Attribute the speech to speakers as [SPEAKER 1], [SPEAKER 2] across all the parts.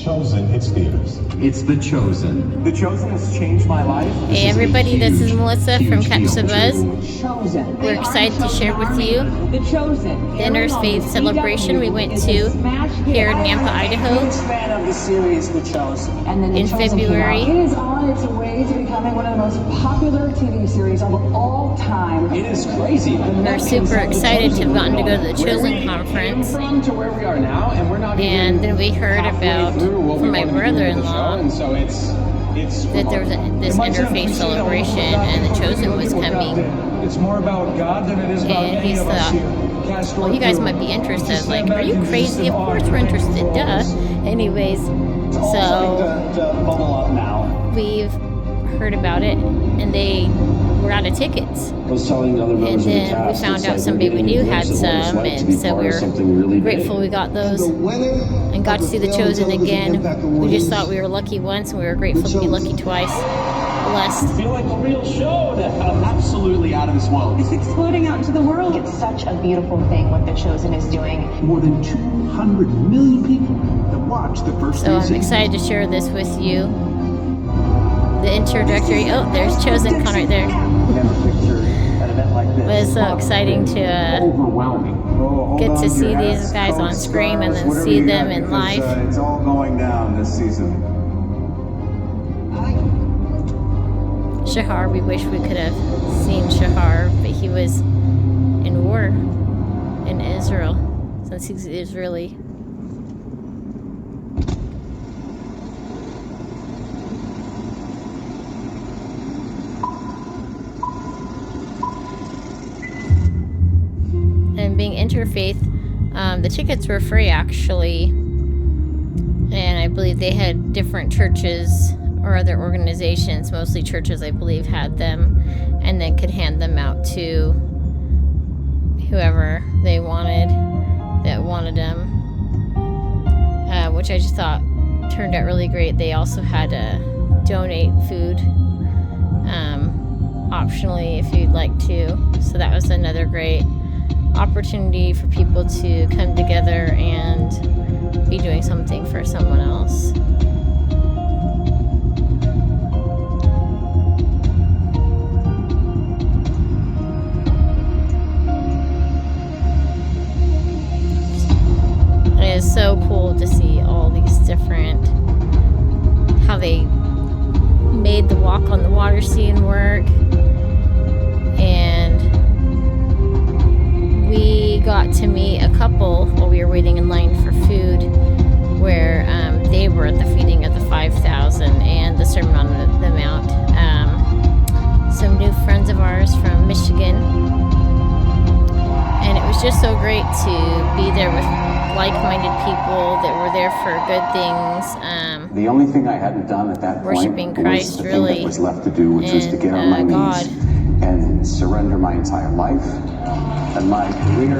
[SPEAKER 1] Chosen hits theaters.
[SPEAKER 2] It's The Chosen.
[SPEAKER 3] The Chosen has changed my life.
[SPEAKER 4] Hey everybody, this is Melissa from Catch the Buzz.
[SPEAKER 5] Chosen.
[SPEAKER 4] We're excited to share with you
[SPEAKER 5] The Chosen.
[SPEAKER 4] the Interfaith Celebration we went to here in Nampa, Idaho.
[SPEAKER 3] Huge fan of the series The Chosen.
[SPEAKER 5] And then
[SPEAKER 4] in February.
[SPEAKER 6] It is on its way to becoming one of the most popular TV series of all time.
[SPEAKER 3] It is crazy.
[SPEAKER 4] We're super excited to have gotten to go to the Chosen conference.
[SPEAKER 3] From to where we are now, and we're not
[SPEAKER 4] And then we heard about from my brother-in-law
[SPEAKER 3] and so it's
[SPEAKER 4] that there was this Interfaith Celebration and the Chosen was coming.
[SPEAKER 7] It's more about God than it is about
[SPEAKER 4] And
[SPEAKER 7] any
[SPEAKER 4] he
[SPEAKER 7] of us
[SPEAKER 4] thought,
[SPEAKER 7] here.
[SPEAKER 4] well, you guys might be interested. I was like, are you crazy? Of course we're interested, duh. Anyways, so
[SPEAKER 3] bubble up now.
[SPEAKER 4] we've heard about it, and they were out of tickets. And then we found out somebody we knew had some, and so we were grateful we got those and got to see The Chosen again. We just thought we were lucky once, and we were grateful to be lucky twice. Blessed.
[SPEAKER 3] I feel like a real show now. Absolutely out of this world.
[SPEAKER 6] It's exploding out into the world.
[SPEAKER 8] It's such a beautiful thing what The Chosen is doing.
[SPEAKER 2] More than 200 million people that watched the first
[SPEAKER 4] So I'm excited to share this with you. The introductory. Oh, there's Chosen Con right there.
[SPEAKER 3] Never pictured an event like this.
[SPEAKER 4] But it's so exciting to
[SPEAKER 3] Overwhelming.
[SPEAKER 4] get to see these guys on screen and then see them in live.
[SPEAKER 3] It's all going down this season.
[SPEAKER 4] Shahar, we wish we could have seen Shahar, but he was in war in Israel, since he's Israeli. And being interfaith, the tickets were free actually, and I believe they had different churches or other organizations, mostly churches I believe, had them and then could hand them out to whoever they wanted that wanted them, which I just thought turned out really great. They also had to donate food optionally if you'd like to, so that was another great opportunity for people to come together and be doing something for someone else. It is so cool to see all these different, how they made the walk on the water scene work. And we got to meet a couple while we were waiting in line for food, where they were at the feeding of the 5,000 and the Sermon on the Mount. Some new friends of ours from Michigan. And it was just so great to be there with like-minded people that were there for good things.
[SPEAKER 9] The only thing I hadn't done at that
[SPEAKER 4] worshiping
[SPEAKER 9] point
[SPEAKER 4] Christ,
[SPEAKER 9] was the
[SPEAKER 4] really,
[SPEAKER 9] thing that was left to do, which was to get on my
[SPEAKER 4] God.
[SPEAKER 9] knees and surrender my entire life and my career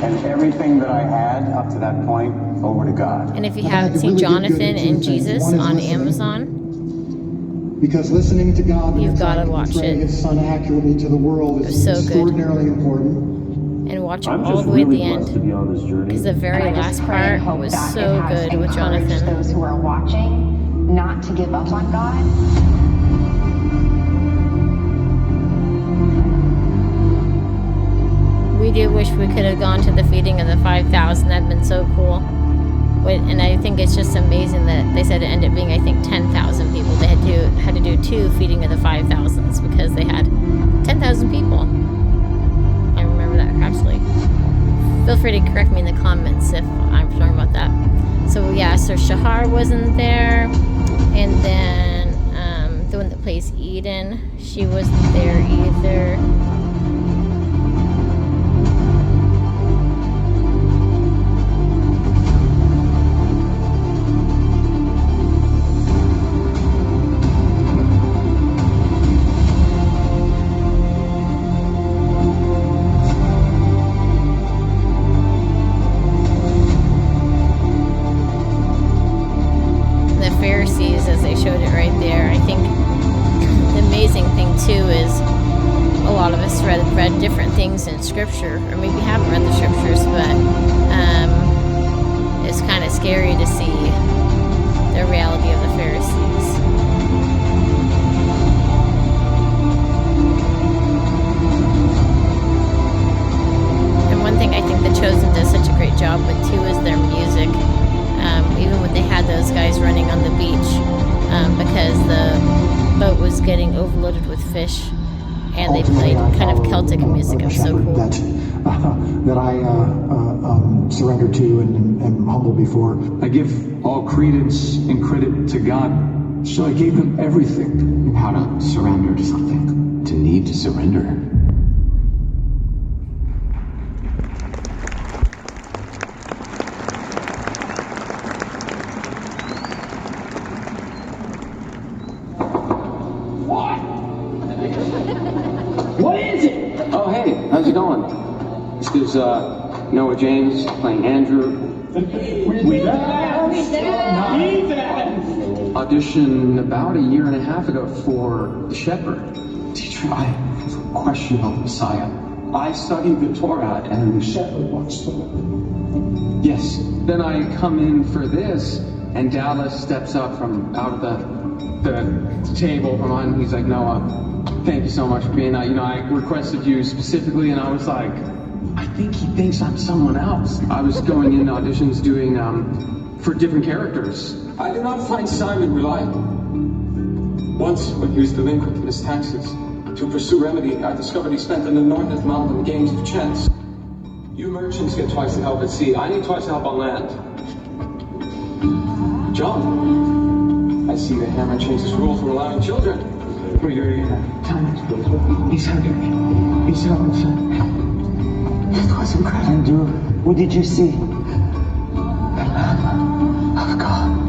[SPEAKER 9] and everything that I had up to that point over to God.
[SPEAKER 4] And if you haven't seen Jonathan and Jesus on Amazon,
[SPEAKER 10] because listening to God,
[SPEAKER 4] you've got to watch it.
[SPEAKER 10] His Son accurately to the world is
[SPEAKER 4] so
[SPEAKER 10] extraordinarily important.
[SPEAKER 4] And watch it all the way at the end, because the very last part was so good with Jonathan.
[SPEAKER 8] Those who are watching not to give up on God.
[SPEAKER 4] We do wish we could have gone to the feeding of the 5,000. That'd been so cool. And I think it's just amazing that they said it ended up being, I think, 10,000 people. They had to do 2 feeding of the 5,000s because they had 10,000 people. I remember that correctly. Feel free to correct me in the comments if I'm wrong about that. So yeah, so Shahar wasn't there, and then the one that plays Eden, she wasn't there either. Pharisees, as they showed it right there. I think the amazing thing too is a lot of us read different things in scripture, or maybe haven't read the scriptures, but as was kind of scary to see the reality of the Pharisees. And one thing I think The Chosen does such a great job with too is their music. Even when they had those guys running on the beach, because the boat was getting overloaded with fish, and they played kind of Celtic music. It was so cool.
[SPEAKER 10] That I surrendered to and am humble before.
[SPEAKER 9] I give all credence and credit to God, so I gave him everything. How to surrender to something.
[SPEAKER 3] To need to surrender.
[SPEAKER 7] What is it?
[SPEAKER 9] Oh, hey, how's it going? This is Noah James playing Andrew. Auditioned about a year and a half ago for The Shepherd. Teacher, I have a question about the Messiah. I studied the Torah and the Shepherd wants to learn. Yes. Then I come in for this, and Dallas steps up from out of the table from on. He's like, Noah, thank you so much for being out. You know, I requested you specifically, and I was like, I think he thinks I'm someone else. I was going in auditions doing for different characters. I did not find Simon reliable. Once, when he was delinquent in his taxes, to pursue remedy, I discovered he spent an inordinate amount in games of chance. You merchants get twice the help at sea. I need twice the help on land. John, I see the hammer changed his rule from allowing children. For your time, he's hurting. He's hurting. It was incredible.
[SPEAKER 1] Andrew, what did you see?
[SPEAKER 9] The Lamb of God.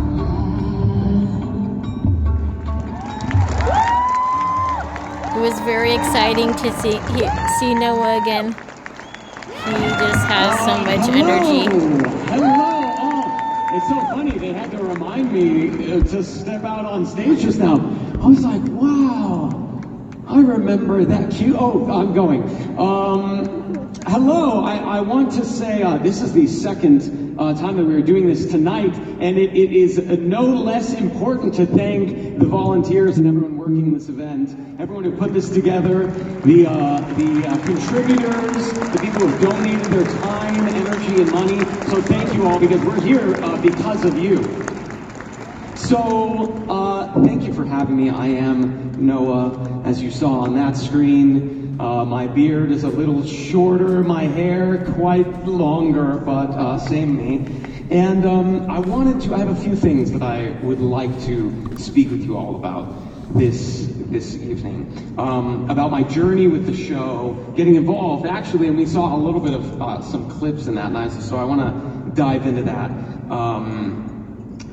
[SPEAKER 4] It was very exciting to see Noah again. He just has so much energy.
[SPEAKER 7] Hello. Oh, it's so funny. They had to remind me to step out on stage just now. I was like, wow, I remember that cute. Oh, I'm going. Hello. I want to say this is the second time that we are doing this tonight, and it is no less important to thank the volunteers and everyone working this event, everyone who put this together, the contributors, the people who have donated their time, energy, and money. So thank you all, because we're here because of you. So thank you for having me. I am Noah, as you saw on that screen. My beard is a little shorter, my hair quite longer, but same me. And I have a few things that I would like to speak with you all about this evening. About my journey with the show, getting involved, actually, and we saw a little bit of some clips in that night, so I want to dive into that.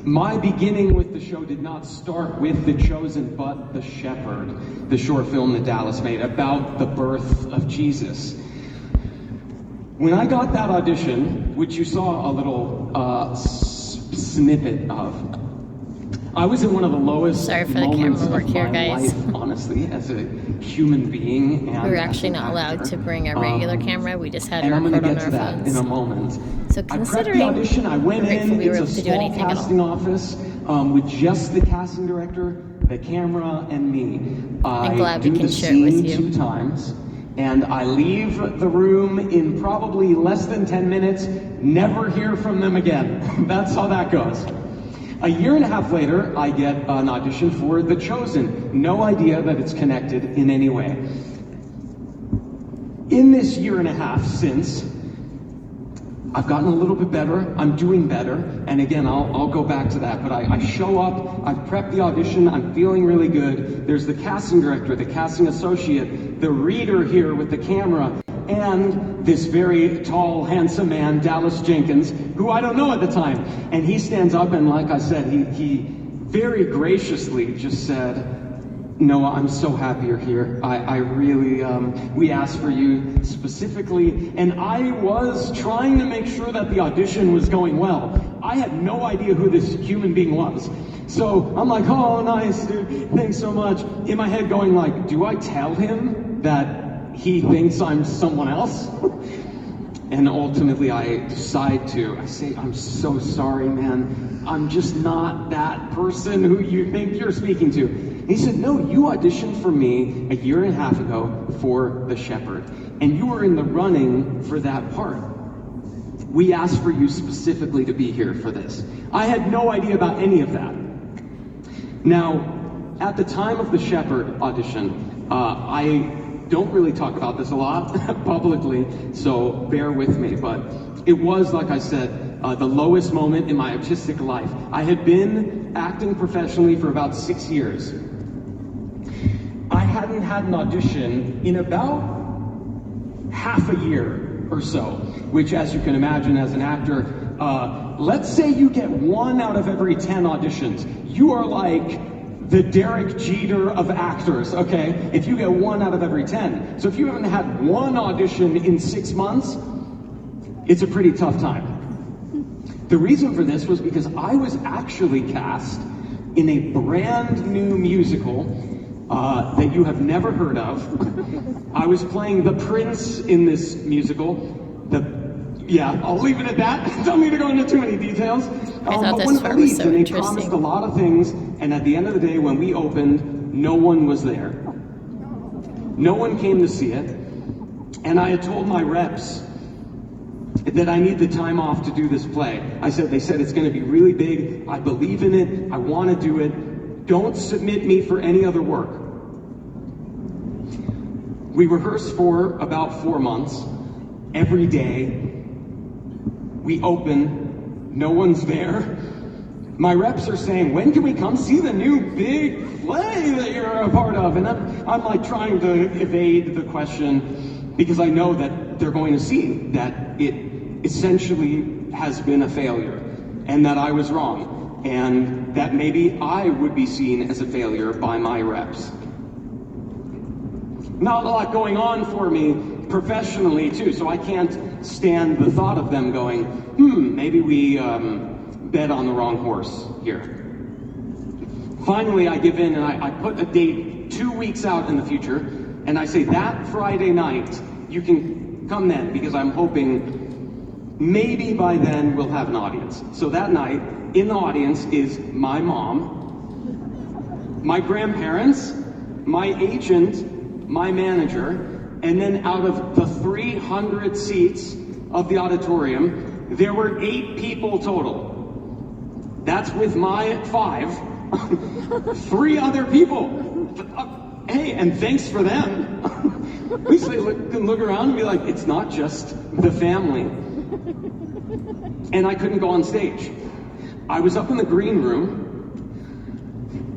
[SPEAKER 7] My beginning with the show did not start with The Chosen, but The Shepherd, the short film that Dallas made about the birth of Jesus. When I got that audition, which you saw a little snippet of, I was in one of the lowest moments of my life, honestly, as a human being. And
[SPEAKER 4] we were actually not allowed to bring a regular camera. We just had to record on our phones.
[SPEAKER 9] And I'm going to get to that in a moment.
[SPEAKER 4] So considering
[SPEAKER 9] I prepped the audition, I went in,
[SPEAKER 4] we were able
[SPEAKER 9] it's
[SPEAKER 4] to
[SPEAKER 9] a
[SPEAKER 4] do
[SPEAKER 9] small
[SPEAKER 4] anything at all.
[SPEAKER 9] casting office with just the casting director, the camera, and me.
[SPEAKER 4] I'm glad we
[SPEAKER 9] do
[SPEAKER 4] can
[SPEAKER 9] the
[SPEAKER 4] share it with
[SPEAKER 9] scene
[SPEAKER 4] you.
[SPEAKER 9] 2 times, and I leave the room in probably less than 10 minutes, never hear from them again. That's how that goes. A year and a half later, I get an audition for The Chosen. No idea that it's connected in any way. In this year and a half since, I've gotten a little bit better. I'm doing better. And again, I'll go back to that. But I show up, I've prepped the audition, I'm feeling really good. There's the casting director, the casting associate, the reader here with the camera, and this very tall, handsome man, Dallas Jenkins, who I don't know at the time. And he stands up and, like I said, he very graciously just said, Noah, I'm so happy you're here. I really, we asked for you specifically, and I was trying to make sure that the audition was going well. I had no idea who this human being was. So I'm like, oh, nice, dude, thanks so much. In my head going like, do I tell him that he thinks I'm someone else? And ultimately I decide to. I say, I'm so sorry, man. I'm just not that person who you think you're speaking to. And he said, no, you auditioned for me a year and a half ago for The Shepherd. And you were in the running for that part. We asked for you specifically to be here for this. I had no idea about any of that. Now, at the time of the Shepherd audition, I don't really talk about this a lot publicly, so bear with me, but it was, like I said, the lowest moment in my artistic life. I had been acting professionally for about 6 years. I hadn't had an audition in about half a year or so, which, as you can imagine, as an actor, let's say you get 1 out of every 10 auditions. You are like the Derek Jeter of actors, okay? If you get 1 out of every 10. So if you haven't had 1 audition in 6 months, it's a pretty tough time. The reason for this was because I was actually cast in a brand new musical that you have never heard of. I was playing the Prince in this musical. Yeah, I'll leave it at that. Don't need to go into too many details.
[SPEAKER 4] I thought
[SPEAKER 9] but
[SPEAKER 4] this part was so
[SPEAKER 9] and they
[SPEAKER 4] interesting.
[SPEAKER 9] promised a lot of things, and at the end of the day, when we opened, no one was there. No one came to see it, and I had told my reps that I need the time off to do this play. They said it's going to be really big. I believe in it. I want to do it. Don't submit me for any other work. We rehearsed for about 4 months, every day. We open, no one's there. My reps are saying, when can we come see the new big play that you're a part of? And I'm like trying to evade the question because I know that they're going to see that it essentially has been a failure and that I was wrong and that maybe I would be seen as a failure by my reps. Not a lot going on for me professionally too, so I can't stand the thought of them going, maybe we bet on the wrong horse here. Finally, I give in and I put a date 2 weeks out in the future, and I say that Friday night, you can come then, because I'm hoping maybe by then we'll have an audience. So that night, in the audience is my mom, my grandparents, my agent, my manager, and then out of the 300 seats of the auditorium, there were 8 people total. That's with my 5, 3 other people. Hey, and thanks for them. At least they can look around and be like, it's not just the family. And I couldn't go on stage. I was up in the green room,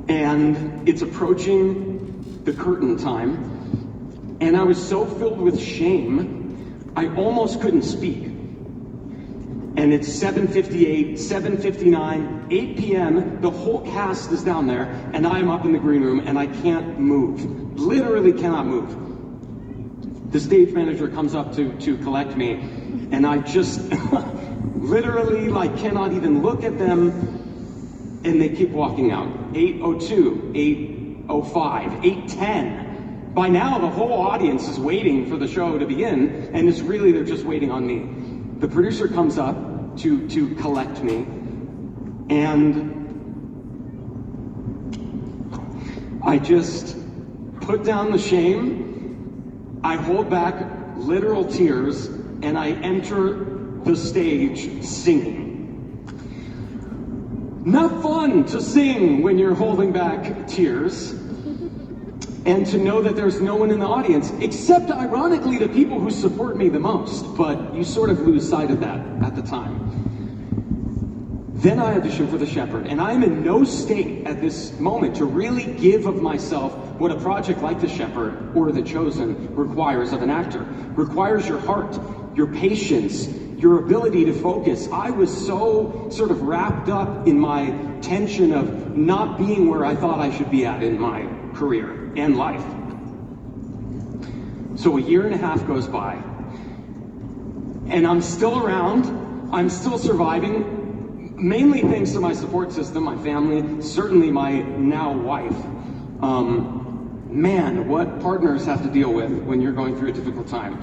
[SPEAKER 9] and it's approaching the curtain time. And I was so filled with shame, I almost couldn't speak. And it's 7:58, 7:59, 8 p.m., the whole cast is down there, and I'm up in the green room, and I can't move. Literally cannot move. The stage manager comes up to collect me, and I just literally cannot even look at them, and they keep walking out. 8:02, 8:05, 8:10. By now, the whole audience is waiting for the show to begin, and they're just waiting on me. The producer comes up to collect me, and I just put down the shame, I hold back literal tears, and I enter the stage singing. Not fun to sing when you're holding back tears. And to know that there's no one in the audience, except ironically the people who support me the most, but you sort of lose sight of that at the time. Then I audition for The Shepherd, and I'm in no state at this moment to really give of myself what a project like The Shepherd or The Chosen requires of an actor. Requires your heart, your patience, your ability to focus. I was so sort of wrapped up in my tension of not being where I thought I should be at in my career and life. So a year and a half goes by, and I'm still around, I'm still surviving, mainly thanks to my support system, my family, certainly my now wife. Man, what partners have to deal with when you're going through a difficult time.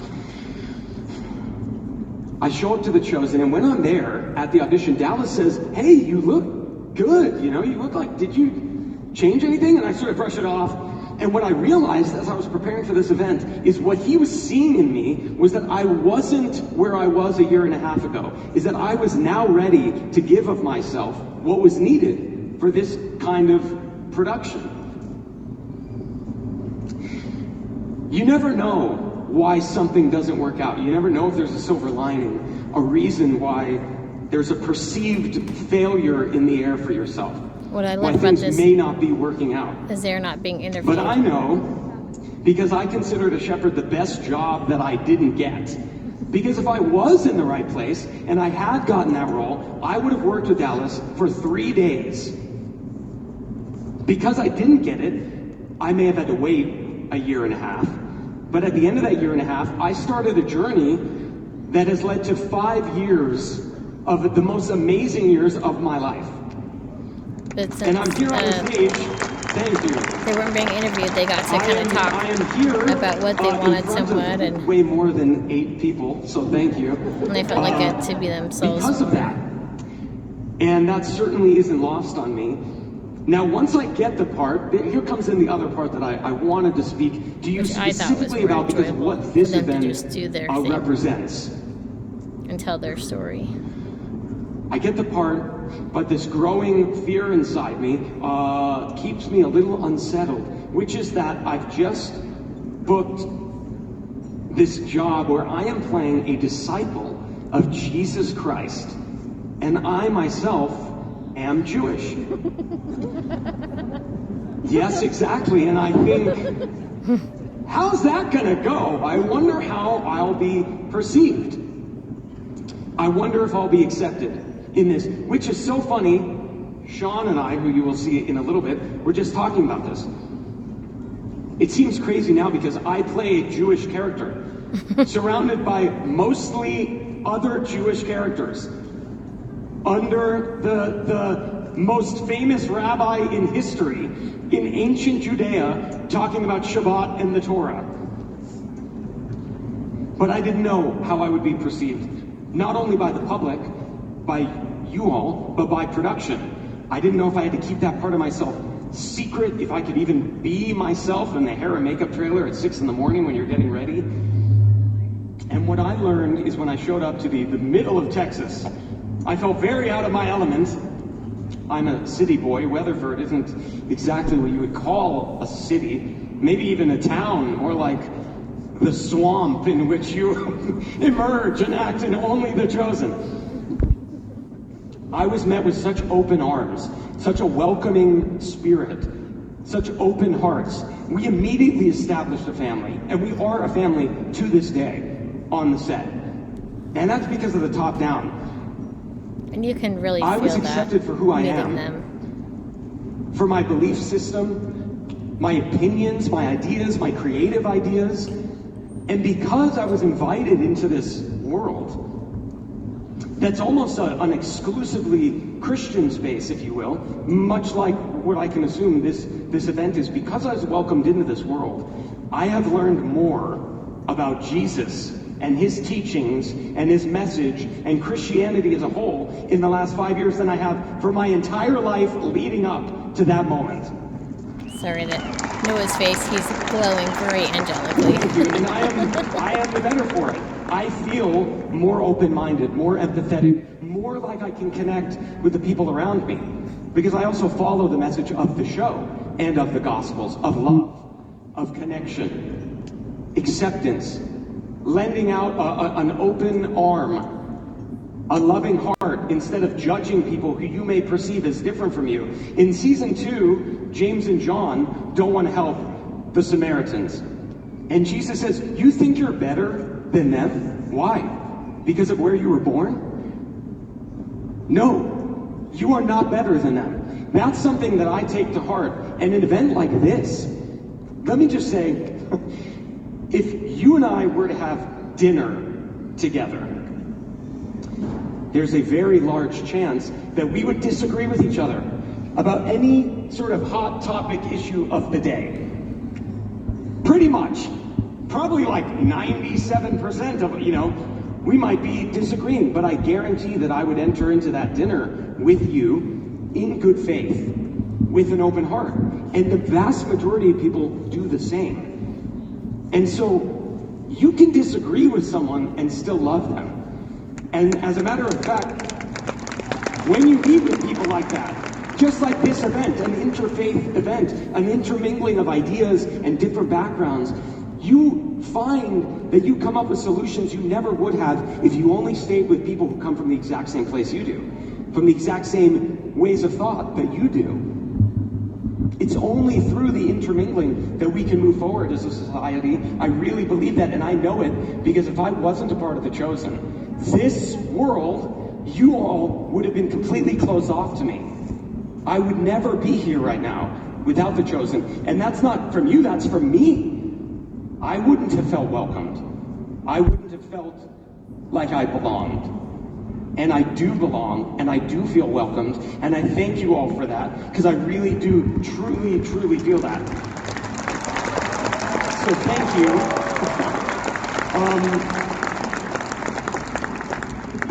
[SPEAKER 9] I show up to The Chosen, and when I'm there at the audition, Dallas says, "Hey, you look good, you look like, did you change anything?" And I sort of brush it off. And what I realized as I was preparing for this event is what he was seeing in me was that I wasn't where I was a year and a half ago, is that I was now ready to give of myself what was needed for this kind of production. You never know why something doesn't work out. You never know if there's a silver lining, a reason why there's a perceived failure in the air for yourself.
[SPEAKER 4] What I
[SPEAKER 9] Why
[SPEAKER 4] love about
[SPEAKER 9] things
[SPEAKER 4] this
[SPEAKER 9] may not be working out.
[SPEAKER 4] is they're not being interviewed.
[SPEAKER 9] But I know, because I consider to shepherd the best job that I didn't get. Because if I was in the right place and I had gotten that role, I would have worked with Dallas for 3 days. Because I didn't get it, I may have had to wait a year and a half. But at the end of that year and a half, I started a journey that has led to 5 years of the most amazing years of my life. And I'm here on the stage. Thank you.
[SPEAKER 4] They weren't being interviewed. They got to kind of talk about what they wanted somewhat, and
[SPEAKER 9] way more than 8 people. So thank you.
[SPEAKER 4] And they felt like it to be themselves.
[SPEAKER 9] Because of that, and that certainly isn't lost on me. Now, once I get the part, here comes in the other part that I wanted to speak to you specifically about, because of what this event represents.
[SPEAKER 4] And tell their story.
[SPEAKER 9] I get the part, but this growing fear inside me keeps me a little unsettled, which is that I've just booked this job where I am playing a disciple of Jesus Christ, and I myself am Jewish. Yes, exactly, and I think, how's that gonna go? I wonder how I'll be perceived. I wonder if I'll be accepted in this, which is so funny. Sean and I, who you will see in a little bit, were just talking about this. It seems crazy now because I play a Jewish character, surrounded by mostly other Jewish characters, under the most famous rabbi in history in ancient Judea, talking about Shabbat and the Torah. But I didn't know how I would be perceived, not only by the public, by you all, but by production. I didn't know if I had to keep that part of myself secret, if I could even be myself in the hair and makeup trailer at 6 in the morning when you're getting ready. And what I learned is when I showed up to the middle of Texas, I felt very out of my element. I'm a city boy. Weatherford isn't exactly what you would call a city, maybe even a town, more like the swamp in which you emerge and act in only the chosen. I was met with such open arms, such a welcoming spirit, such open hearts. We immediately established a family, and we are a family to this day on the set. And that's because of the top down.
[SPEAKER 4] And you can really feel
[SPEAKER 9] I was
[SPEAKER 4] that
[SPEAKER 9] accepted for who I am,
[SPEAKER 4] them.
[SPEAKER 9] for my belief system, my opinions, my ideas, my creative ideas. And because I was invited into this world, that's almost an exclusively Christian space, if you will, much like what I can assume this event is. Because I was welcomed into this world, I have learned more about Jesus and his teachings and his message and Christianity as a whole in the last 5 years than I have for my entire life leading up to that moment.
[SPEAKER 4] Sorry that Noah's face, he's glowing very angelically.
[SPEAKER 9] Thank you, and I am the better for it. I feel more open-minded, more empathetic, more like I can connect with the people around me. Because I also follow the message of the show and of the Gospels, of love, of connection, acceptance, lending out an open arm, a loving heart, instead of judging people who you may perceive as different from you. In season 2, James and John don't want to help the Samaritans. And Jesus says, you think you're better than them? Why? Because of where you were born? No, you are not better than them. That's something that I take to heart. And an event like this, let me just say, if you and I were to have dinner together, there's a very large chance that we would disagree with each other about any sort of hot topic issue of the day. Pretty much. Probably like 97% of, We might be disagreeing, but I guarantee that I would enter into that dinner with you in good faith, with an open heart. And the vast majority of people do the same. And so you can disagree with someone and still love them. And as a matter of fact, when you meet with people like that, just like this event, an interfaith event, an intermingling of ideas and different backgrounds, you find that you come up with solutions you never would have if you only stayed with people who come from the exact same place you do, from the exact same ways of thought that you do. It's only through the intermingling that we can move forward as a society. I really believe that, and I know it because if I wasn't a part of the Chosen, this world, you all would have been completely closed off to me. I would never be here right now without the Chosen. And that's not from you, that's from me. I wouldn't have felt welcomed. I wouldn't have felt like I belonged. And I do belong, and I do feel welcomed, and I thank you all for that, because I really do truly, truly feel that. So thank you.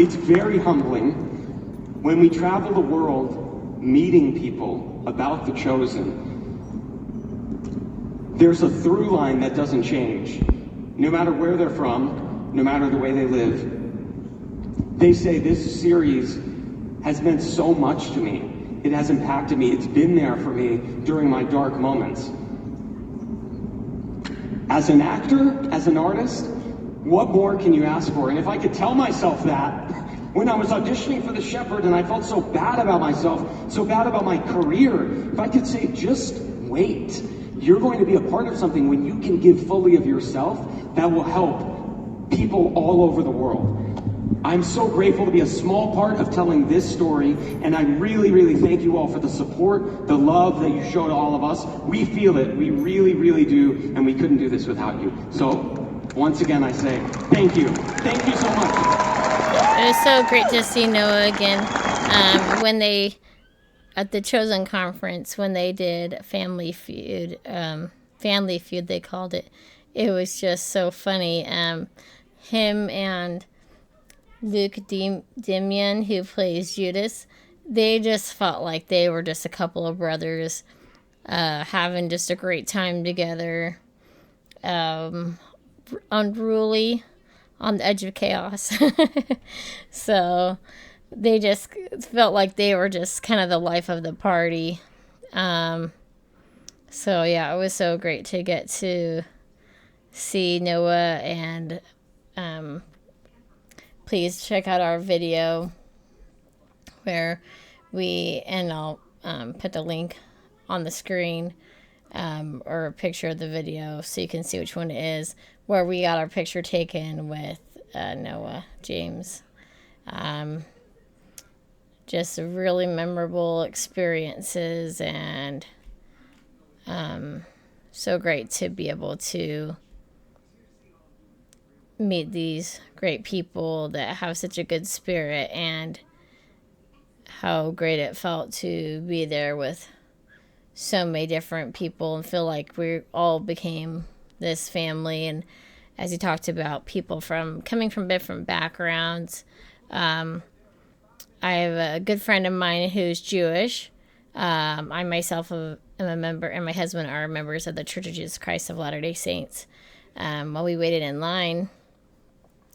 [SPEAKER 9] It's very humbling when we travel the world meeting people about the Chosen. There's a through line that doesn't change. No matter where they're from, no matter the way they live, they say this series has meant so much to me. It has impacted me. It's been there for me during my dark moments. As an actor, as an artist, what more can you ask for? And if I could tell myself that when I was auditioning for The Shepherd and I felt so bad about myself, so bad about my career, if I could say, just wait. You're going to be a part of something when you can give fully of yourself that will help people all over the world. I'm so grateful to be a small part of telling this story, and I really, really thank you all for the support, the love that you show to all of us. We feel it, we really, really do, and we couldn't do this without you. So, once again, I say thank you. Thank you so much.
[SPEAKER 4] It was so great to see Noah again. When they, at the Chosen Conference, when they did Family Feud, they called it. It was just so funny. Him and Luke Dimian, who plays Judas, they just felt like they were just a couple of brothers having just a great time together, unruly, on the edge of chaos. So they just felt like they were just kind of the life of the party. So yeah, it was so great to get to see Noah, and please check out our video where and I'll put the link on the screen, or a picture of the video so you can see which one it is, where we got our picture taken with Noah James. Just really memorable experiences, and so great to be able to meet these great people that have such a good spirit, and how great it felt to be there with so many different people and feel like we all became this family. And as he talked about people coming from different backgrounds, I have a good friend of mine who's Jewish. I myself am a member, and my husband are members of the Church of Jesus Christ of Latter-day Saints. While we waited in line,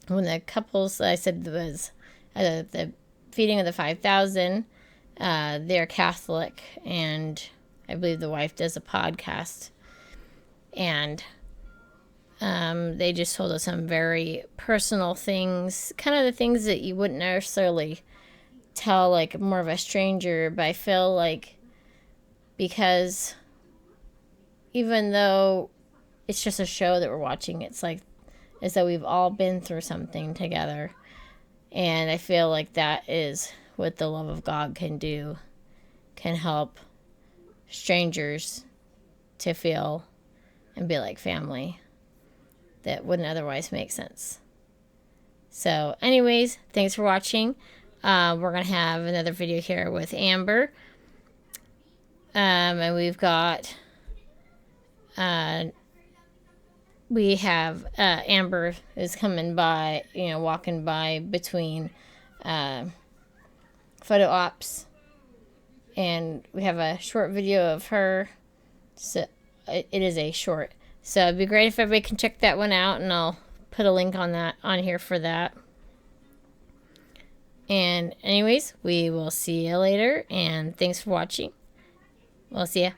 [SPEAKER 4] when the couples I said was the feeding of the 5,000, they're Catholic, and I believe the wife does a podcast, and they just told us some very personal things, kind of the things that you wouldn't necessarily tell like more of a stranger. But I feel like, because even though it's just a show that we're watching, it's like as though we've all been through something together. And I feel like that is what the love of God can do, can help strangers to feel and be like family that wouldn't otherwise make sense. So anyways, thanks for watching. We're going to have another video here with Amber. And we've got we have Amber is coming by, walking by between photo ops, and we have a short video of her. So it is a short. So it'd be great if everybody can check that one out, and I'll put a link on here for that. And anyways, we will see you later, and thanks for watching. We'll see ya.